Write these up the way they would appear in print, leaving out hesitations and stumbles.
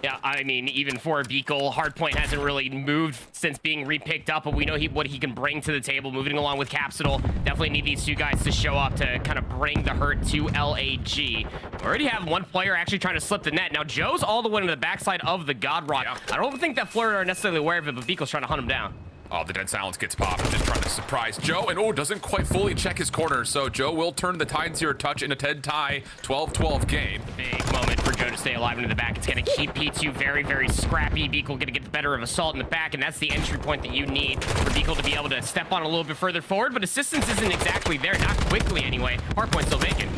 Yeah, I mean, even for Beekle, Hardpoint hasn't really moved since being re-picked up, but we know what he can bring to the table, moving along with Capsule. Definitely need these two guys to show up to kind of bring the hurt to LAG. We already have one player actually trying to slip the net. Now, Joe's all the way to the backside of the God Rock. Yeah. I don't think that Florida are necessarily aware of it, but Beekle's trying to hunt him down. Oh, the dead silence gets popped. Just trying to surprise Joe, and doesn't quite fully check his corner. So Joe will turn the Titans here a touch in a 10 tie, 12-12 game. Big moment for Joe to stay alive into the back. It's going to keep P2 very, very scrappy. Beekle going to get the better of Assault in the back, and that's the entry point that you need for Beekle to be able to step on a little bit further forward, but assistance isn't exactly there, not quickly anyway. Hardpoint still vacant.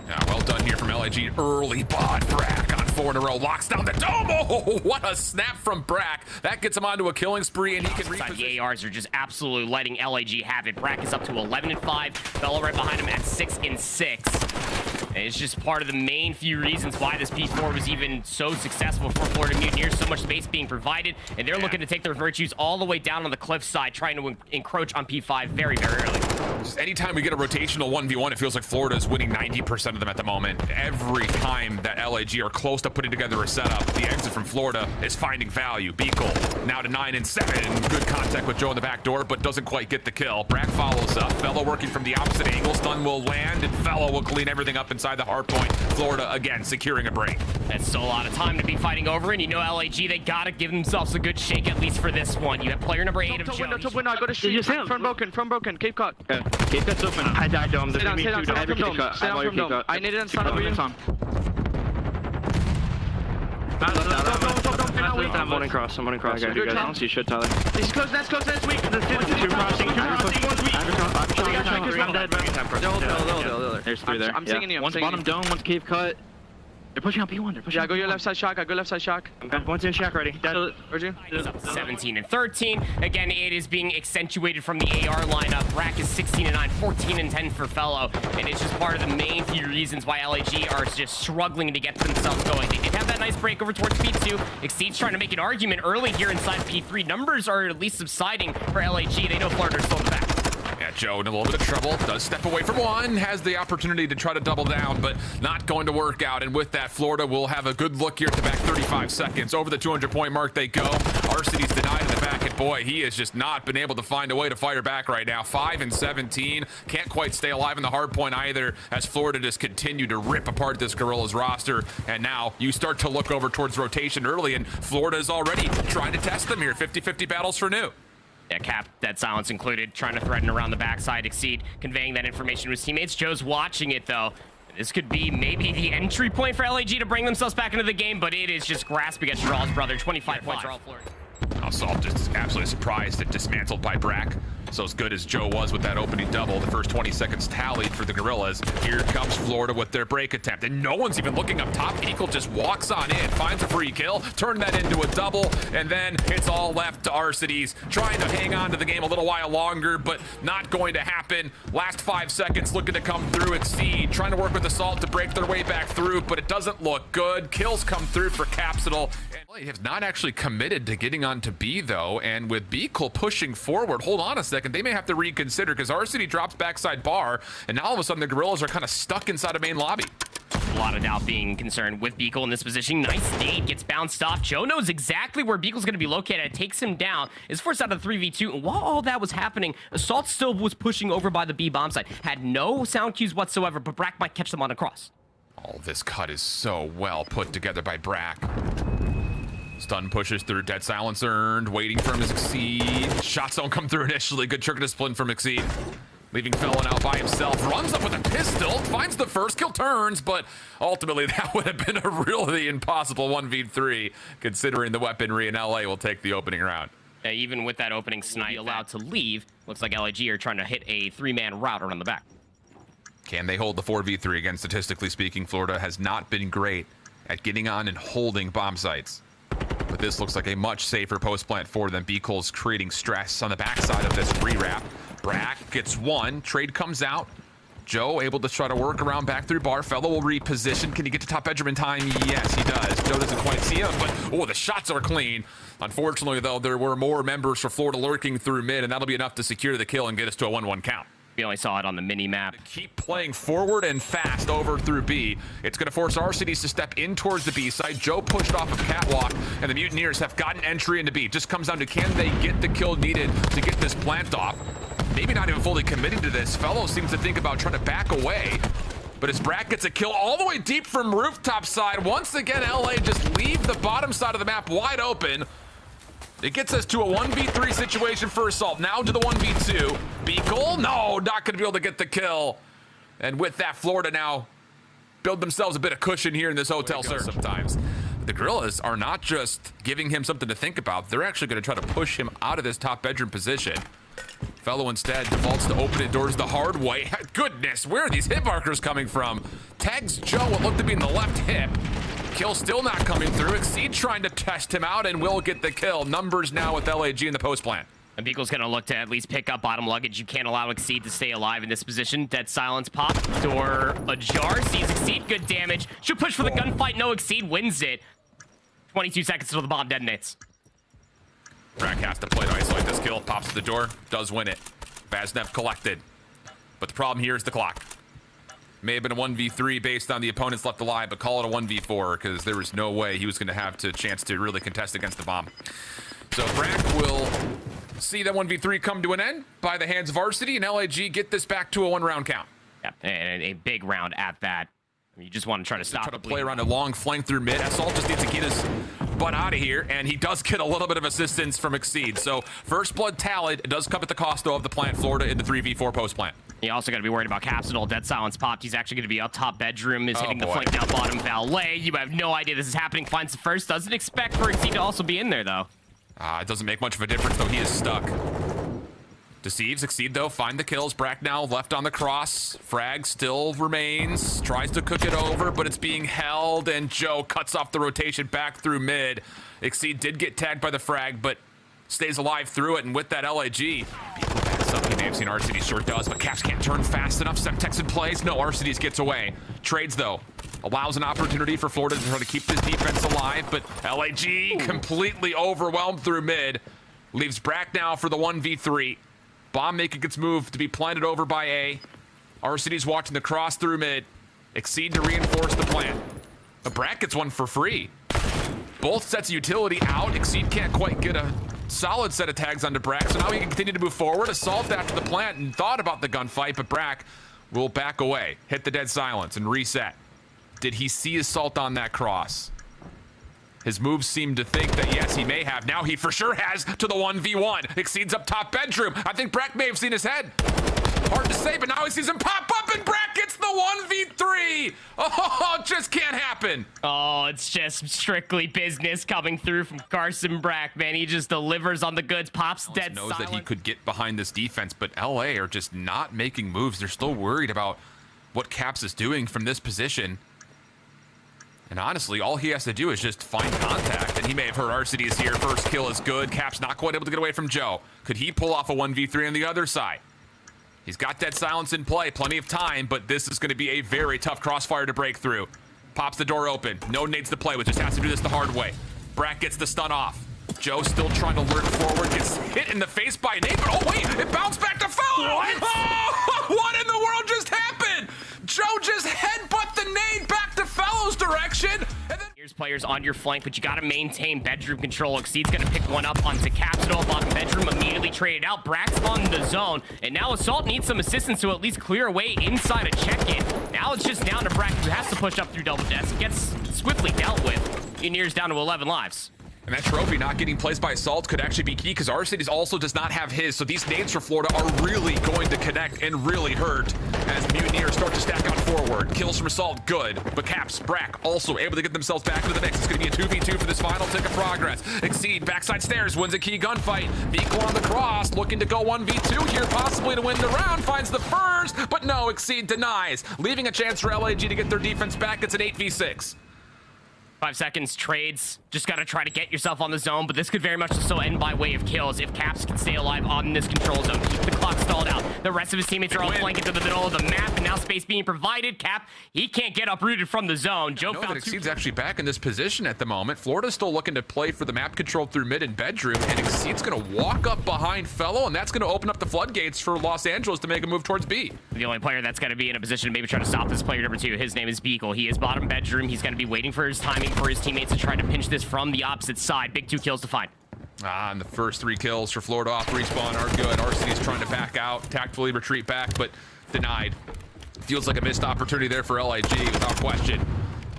Yeah, well done here from LAG. Early bod. Brack on 4 in a row. Locks down the dome. Oh, what a snap from Brack. That gets him onto a killing spree, and he can reposition. The ARs are just absolutely letting LAG have it. Brack is up to 11-5. Fellow right behind him at 6-6. And it's just part of the main few reasons why this P4 was even so successful for Florida Mutineers. So much space being provided, and they're looking to take their virtues all the way down on the cliff side, trying to encroach on P5 very, very early. Just anytime we get a rotational 1v1, it feels like Florida is winning 90% of them at the moment. Every time that LAG are close to putting together a setup, the exit from Florida is finding value. Beekle now to 9-7. Good contact with Joe in the back door, but doesn't quite get the kill. Brack follows up. Fellow working from the opposite angle. Stun will land, and Fellow will clean everything up inside the hard point. Florida again securing a break. That's still a lot of time to be fighting over, and you know LAG, they gotta give themselves a good shake at least for this one. You have player number 8 of Joe. Top window, I got a street. From broken, Cape cut. Cape cut's open. I died dome. There's gonna be 2 domes. Stay down from dome. I need it on stun over you. I'm running cross. You guys don't see shit, Tyler. He's close, that's weak. Two crossing. There's 3 there. I'm singing you. One's bottom dome, one's cave cut. They're pushing on P1. Yeah, go your left side shock. Okay, one's in shack ready. Dead. Where'd you? 17-13. Again, it is being accentuated from the AR lineup. Brack is 16-9, 14-10 for Fellow, and it's just part of the main few reasons why LAG are just struggling to get themselves going. They did have that nice break over towards P2. Exceed's trying to make an argument early here inside P3. Numbers are at least subsiding for LAG. They know Florida's still in the back. Yeah, Joe in a little bit of trouble, does step away from one, has the opportunity to try to double down, but not going to work out. And with that, Florida will have a good look here at the back. 35 seconds. Over the 200-point mark they go. Arcity's denied in the back, and boy, he has just not been able to find a way to fire back right now. 5-17. Can't quite stay alive in the hard point either, as Florida just continue to rip apart this Guerrillas roster. And now you start to look over towards rotation early, and Florida is already trying to test them here. 50-50 battles for new. Yeah, Cap, dead silence included, trying to threaten around the backside. Exceed conveying that information to his teammates. Joe's watching it, though. This could be maybe the entry point for LAG to bring themselves back into the game, but it is just grasping at straws, brother. 25 points are all Florida. Assault just absolutely surprised that dismantled by Brack. So as good as Joe was with that opening double, the first 20 seconds tallied for the Guerillas. Here comes Florida with their break attempt, and no one's even looking up top. Eagle just walks on in, finds a free kill, turn that into a double, and then it's all left to Arcities, trying to hang on to the game a little while longer, but not going to happen. Last 5 seconds looking to come through. Exceed, trying to work with Assault to break their way back through, but it doesn't look good. Kills come through for Capsule. He has not actually committed to getting on to B, though, and with Beekle pushing forward, hold on a second, they may have to reconsider, because Arcity drops backside bar, and now all of a sudden the Guerillas are kind of stuck inside a main lobby. A lot of doubt being concerned with Beekle in this position. Nice nade, gets bounced off. Joe knows exactly where Beekle's going to be located. It takes him down. Is forced out of 3v2. And while all that was happening, Assault still was pushing over by the B bomb site. Had no sound cues whatsoever, but Brack might catch them on a cross. Oh, this cut is so well put together by Brack. Stun pushes through, dead silence earned, waiting for him to succeed. Shots don't come through initially. Good trick discipline from Exceed. Leaving Felon out by himself, runs up with a pistol, finds the first kill, turns, but ultimately that would have been a really impossible 1v3, considering the weaponry, and LA will take the opening round. Even with that opening snipe allowed to leave, looks like LAG are trying to hit a 3-man route around the back. Can they hold the 4v3 again? Statistically speaking, Florida has not been great at getting on and holding bomb sites. But this looks like a much safer post plant for them. Beekle's creating stress on the backside of this rewrap. Brack gets one. Trade comes out. Joe able to try to work around back through bar. Fellow will reposition. Can he get to top bedroom in time? Yes, he does. Joe doesn't quite see him, but oh, the shots are clean. Unfortunately, though, there were more members for Florida lurking through mid, and that'll be enough to secure the kill and get us to a 1-1 count. We only saw it on the mini map. Keep playing forward and fast over through B. It's going to force RCDs to step in towards the B side. Joe pushed off of Catwalk, and the Mutineers have gotten entry into B. Just comes down to, can they get the kill needed to get this plant off? Maybe not even fully committing to this. Fellow seems to think about trying to back away. But as Brack gets a kill all the way deep from rooftop side, once again, LA just leave the bottom side of the map wide open. It gets us to a 1v3 situation for Assault. Now to the 1v2. Beagle, no, not gonna be able to get the kill. And with that, Florida now build themselves a bit of cushion here in this hotel search. Sometimes the Guerrillas are not just giving him something to think about, they're actually gonna try to push him out of this top bedroom position. Fellow instead defaults to opening doors the hard way. Goodness, where are these hit markers coming from? Tags Joe what looked to be in the left hip. Kill still not coming through. Exceed trying to test him out and will get the kill. Numbers now with LAG in the post plant. And Beagle's gonna look to at least pick up bottom luggage. You can't allow Exceed to stay alive in this position. Dead silence pop. Door ajar. Sees Exceed. Good damage. Should push for the gunfight. No, Exceed wins it. 22 seconds until the bomb detonates. Brack has to play to isolate this kill. Pops to the door. Does win it. Vaznev collected. But the problem here is the clock. May have been a 1v3 based on the opponents left alive, but call it a 1v4 because there was no way he was going to have a chance to really contest against the bomb. So Brack will see that 1v3 come to an end by the hands of Varsity, and LAG get this back to a 1-round count. Yep, and a big round at that. You just want to try to stop. Try to play around a long flank through mid. Assault just needs to get his butt out of here, and he does get a little bit of assistance from Exceed. So first blood tallied. It does come at the cost, though, of the plant Florida in the 3v4 post plant. You also got to be worried about Capsidol. Dead silence popped. He's actually going to be up top bedroom. Is hitting the flank down bottom. Valet. You have no idea this is happening. Finds the first. Doesn't expect for Exceed to also be in there, though. It doesn't make much of a difference, though. He is stuck. Deceives. Exceed, though. Find the kills. Brack now left on the cross. Frag still remains. Tries to cook it over, but it's being held, and Joe cuts off the rotation back through mid. Exceed did get tagged by the frag, but stays alive through it, and with that LAG, something they have seen RCD sure does, but Caps can't turn fast enough. Semtex in plays. No, RCDs gets away. Trades, though. Allows an opportunity for Florida to try to keep this defense alive, but LAG completely overwhelmed through mid. Leaves Brack now for the 1v3. Bomb making gets moved to be planted over by A. RCD's watching the cross through mid. Exceed to reinforce the plant. But Brack gets one for free. Both sets of utility out. Exceed can't quite get a solid set of tags onto Brack, so now he can continue to move forward. Assault after the plant and thought about the gunfight, but Brack will back away. Hit the dead silence and reset. Did he see Assault on that cross? His moves seem to think that, yes, he may have. Now he for sure has to the 1v1. Exceeds up top bedroom. I think Brack may have seen his head. Hard to say, but now he sees him pop up, and Brack gets the 1v3. Oh, it just can't happen. Oh, it's just strictly business coming through from Carson Brack, man. He just delivers on the goods, pops dead silence. Knows that he could get behind this defense, but LA are just not making moves. They're still worried about what Caps is doing from this position. And honestly, all he has to do is just find contact, and he may have heard RCD's here. First kill is good. Cap's not quite able to get away from Joe. Could he pull off a 1v3 on the other side? He's got dead silence in play, plenty of time, but this is going to be a very tough crossfire to break through. Pops the door open. No nades to play with, just has to do this the hard way. Brack gets the stun off. Joe still trying to lurk forward, gets hit in the face by a nade, but oh wait, it bounced back to Fellow! Oh, what in the world just happened? Joe just headbutt the nade back to Fellow's direction, and then here's players on your flank, but you got to maintain bedroom control. Exceed's going to pick one up onto Capsidol. Bottom bedroom immediately traded out. Brack's on the zone, and now Assault needs some assistance to at least clear away inside a check-in. Now it's just down to Brack, who has to push up through double deaths. Gets swiftly dealt with. Mutineers down to 11 lives. And that trophy not getting placed by Assault could actually be key because RCD's also does not have his. So these nades for Florida are really going to connect and really hurt as the Mutineers start to stack on forward. Kills from Assault, good. But Caps, Brack also able to get themselves back into the mix. It's going to be a 2v2 for this final tick of progress. Exceed, backside stairs, wins a key gunfight. Vehicle on the cross, looking to go 1v2 here, possibly to win the round. Finds the first, but no, Exceed denies. Leaving a chance for LAG to get their defense back. It's an 8v6. 5 seconds, trades. Just got to try to get yourself on the zone, but this could very much also end by way of kills if Caps can stay alive on this control zone. Keep the clock stalled out. The rest of his teammates are all flanking to the middle of the map, and now space being provided. Cap, he can't get uprooted from the zone. Joe found Exceed's actually back in this position at the moment. Florida's still looking to play for the map control through mid and bedroom, and Exceed's going to walk up behind Fellow, and that's going to open up the floodgates for Los Angeles to make a move towards B. The only player that's going to be in a position to maybe try to stop this player number 2, his name is Beagle. He is bottom bedroom. He's going to be waiting for his timing for his teammates to try to pinch this from the opposite side. Big 2 kills to find. And the first 3 kills for Florida off respawn are good. RCD's trying to back out, tactfully retreat back, but denied. Feels like a missed opportunity there for LIG, without question.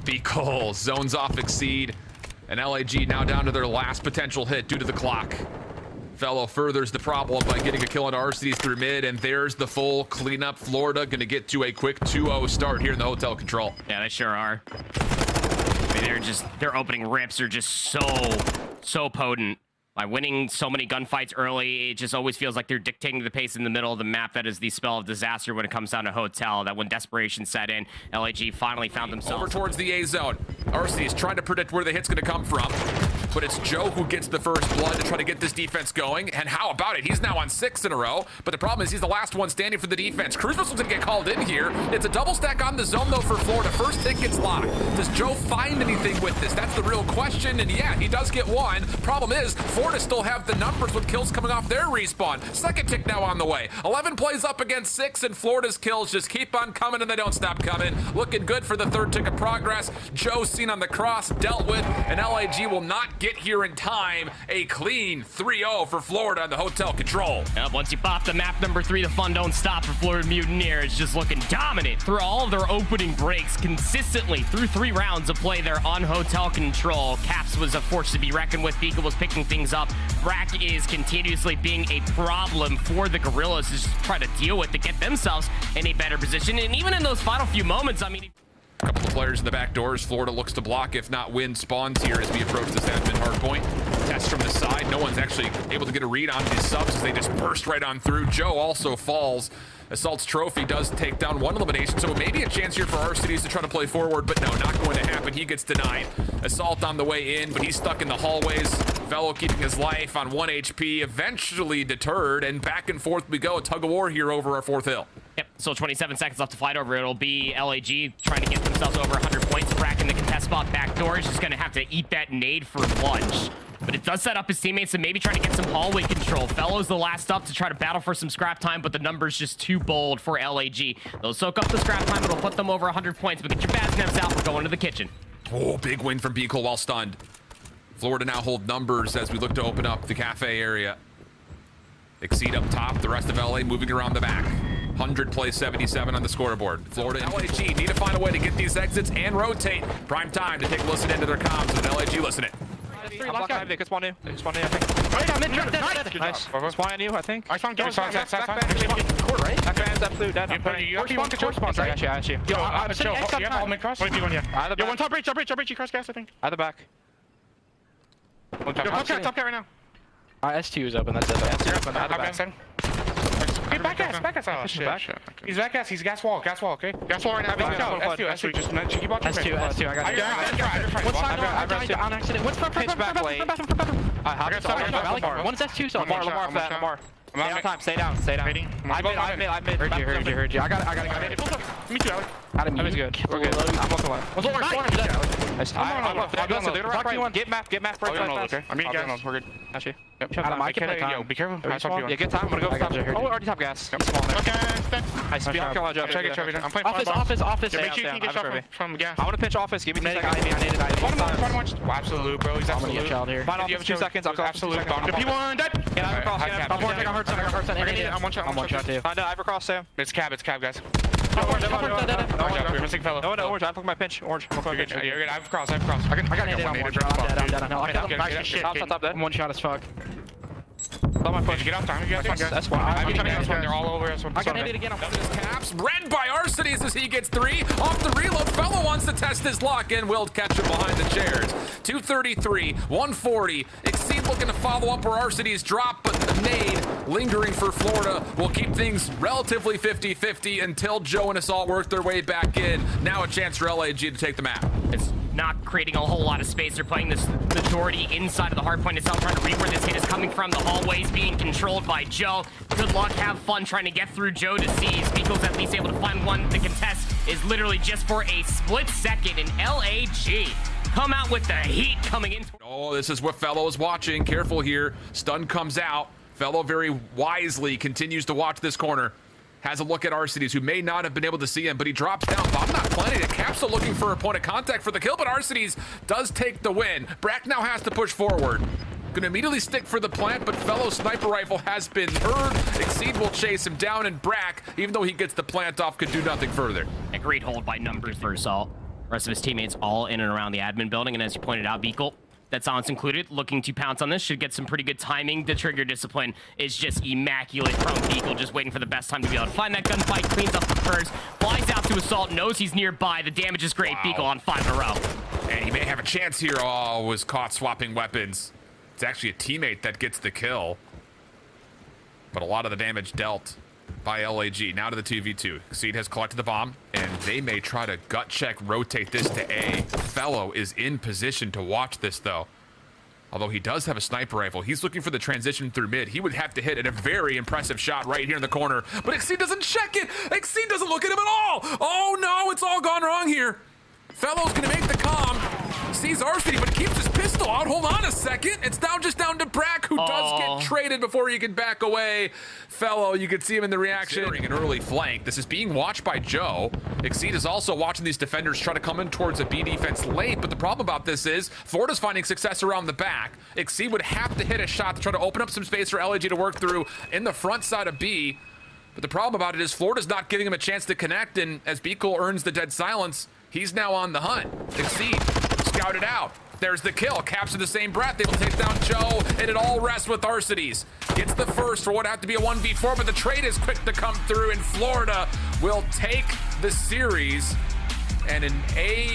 Beagle zones off Exceed, and LIG now down to their last potential hit due to the clock. Fellow furthers the problem by getting a kill on RCDs through mid, and there's the full cleanup. Florida going to get to a quick 2-0 start here in the hotel control. Yeah, they sure are. I mean, their opening rips are just so potent. By winning so many gunfights early, it just always feels like they're dictating the pace in the middle of the map. That is the spell of disaster when it comes down to hotel. That when desperation set in, LAG finally found themselves over towards the A zone. RC is trying to predict where the hit's going to come from, but it's Joe who gets the first blood to try to get this defense going. And how about it? He's now on 6 in a row, but the problem is he's the last one standing for the defense. Cruise Missile's going to get called in here. It's a double stack on the zone though for Florida. First hit gets locked. Does Joe find anything with this? That's the real question. And yeah, he does get one. Problem is, Florida still have the numbers with kills coming off their respawn. Second tick now on the way. 11 plays up against 6, and Florida's kills just keep on coming and they don't stop coming. Looking good for the third tick of progress. Joe seen on the cross, dealt with, and LIG will not get here in time. A clean 3-0 for Florida in the hotel control. Yep, once you pop the map number 3, the fun don't stop for Florida Mutineers. Just looking dominant through all of their opening breaks consistently through 3 rounds of play there on hotel control. Caps was a force to be reckoned with. Beagle was picking things up. Rack is continuously being a problem for the Guerrillas to try to deal with to get themselves in a better position. And even in those final few moments, I mean, a couple of players in the back doors. Florida looks to block, if not win spawns here as we approach this admin hard point. Test from the side. No one's actually able to get a read on these subs as they just burst right on through. Joe also falls. Assault's trophy does take down 1 elimination, so maybe a chance here for RCDs to try to play forward, but no, not going to happen. He gets denied. Assault on the way in, but he's stuck in the hallways. Fellow keeping his life on 1 HP, eventually deterred, and back and forth we go. A tug of war here over our 4th hill. Yep, so 27 seconds left to fight over. It'll be LAG trying to get themselves over 100 points. Brack in the contest spot back door. He's just going to have to eat that nade for lunch. But it does set up his teammates and maybe trying to get some hallway control. Fellow's the last up to try to battle for some scrap time, but the number's just too bold for LAG. They'll soak up the scrap time. It'll put them over 100 points, but get your Baznems out. We're going to the kitchen. Oh, big win from Beagle while stunned. Florida now hold numbers as we look to open up the cafe area. Exceed up top, the rest of LA moving around the back. 100 plays 77 on the scoreboard. Florida and LAG need to find a way to get these exits and rotate. Prime time to take a listen into their comms with LAG listening. It's one new, I think. Right, I'm in dead. Nice. It's one new, I think. I found Ghost. That fan's absolute dead. You have to spawn, I got you. Yo, I'm sitting X you have all cross? What are you doing here? Either Yo, back. one top breach, you cross gas, I think. Either back. Yo, top cat right now. S2 is open, that's it. S2 open, either back. Hey, back ass. Oh, shit. He's back ass, he's gas wall, okay? Gas wall right now, S2, just keep watching. S2, I got you. What's side on accident? What's front? Pitch back late. One's S2, so Lamar. Stay on time, stay down. I made. Heard you. I got it. Me too, Alex. Adam, you good. We're good. I'm looking left. What's I'm get map. I'm being gas. We're good. Got you. Adam, I can play time. Yo, be careful. Yeah, get time. I'm gonna go top. Oh, already top gas. Okay. I speed on kill. I'm playing office. Make sure you can get shot from gas. I want to pitch office. Give me 2 seconds. I need it. Absolute, bro. He's I'm gonna get absolute. child here. Final 2 seconds. I'll go Absolute. The P1 dead. Get I've crossed. I'm one shot too. I've crossed Sam. It's cab, guys. We're missing fellow. No, orange. I took my pinch. Orange. You're good. I've crossed. I got naded on orange. I'm dead. I'm top dead. I'm 1 shot as fuck. My push. Get off time. That's why. I'm trying to get one. They're all over us. I got naded again. Caps red by Arcides as he gets 3 off the reload. Fellow wants to test his lock and will catch him behind the chairs. 233, 140. Exceed looking to follow up where Arcides drop, but the nade lingering for Florida will keep things relatively 50-50 until Joe and Assault work their way back in. Now a chance for LAG to take the map. It's not creating a whole lot of space. They're playing this majority inside of the hard point itself, trying to read where this hit is coming from. The hallways being controlled by Joe. Good luck, have fun trying to get through Joe to see. Beagle's at least able to find one. The contest is literally just for a split second, and LAG come out with the heat coming in. Oh, this is what Fellow is watching. Careful here. Stun comes out. Fellow very wisely continues to watch this corner. Has a look at Arcades, who may not have been able to see him, but he drops down. Bob not planning it. Capsule looking for a point of contact for the kill, but Arcades does take the win. Brack now has to push forward. Gonna immediately stick for the plant, but Fellow's sniper rifle has been heard. Exceed will chase him down, and Brack, even though he gets the plant off, could do nothing further. A great hold by numbers for Saul. Rest of his teammates all in and around the admin building, and as you pointed out, Beagle, that silence included, looking to pounce on this, should get some pretty good timing. The trigger discipline is just immaculate from Beagle, just waiting for the best time to be able to find that gunfight, cleans up the first, flies out to assault, knows he's nearby. The damage is great. Wow. Beagle on 5 in a row. And he may have a chance here. Oh, was caught swapping weapons. It's actually a teammate that gets the kill. But a lot of the damage dealt by LAG. Now to the 2v2. Exceed has collected the bomb, and they may try to gut check, rotate this to A. Fellow is in position to watch this, though. Although he does have a sniper rifle. He's looking for the transition through mid. He would have to hit at a very impressive shot right here in the corner. But Exceed doesn't check it. Exceed doesn't look at him at all. Oh, no, it's all gone wrong here. Fellow's going to make the comm. Sees Arcady, but keeps his pistol out. Hold on a second. It's just down to Brack, who does get traded before he can back away. Fellow, you can see him in the reaction. Considering an early flank. This is being watched by Joe. Exceed is also watching these defenders try to come in towards a B defense late, but the problem about this is Florida's finding success around the back. Exceed would have to hit a shot to try to open up some space for LAG to work through in the front side of B. But the problem about it is Florida's not giving him a chance to connect, and as Beagle earns the dead silence, he's now on the hunt. Exceed, scouted out. There's the kill. Caps in the same breath, able to take down Joe, and it all rests with Arcades. Gets the first for what would have to be a 1v4, but the trade is quick to come through, and Florida will take the series. And an A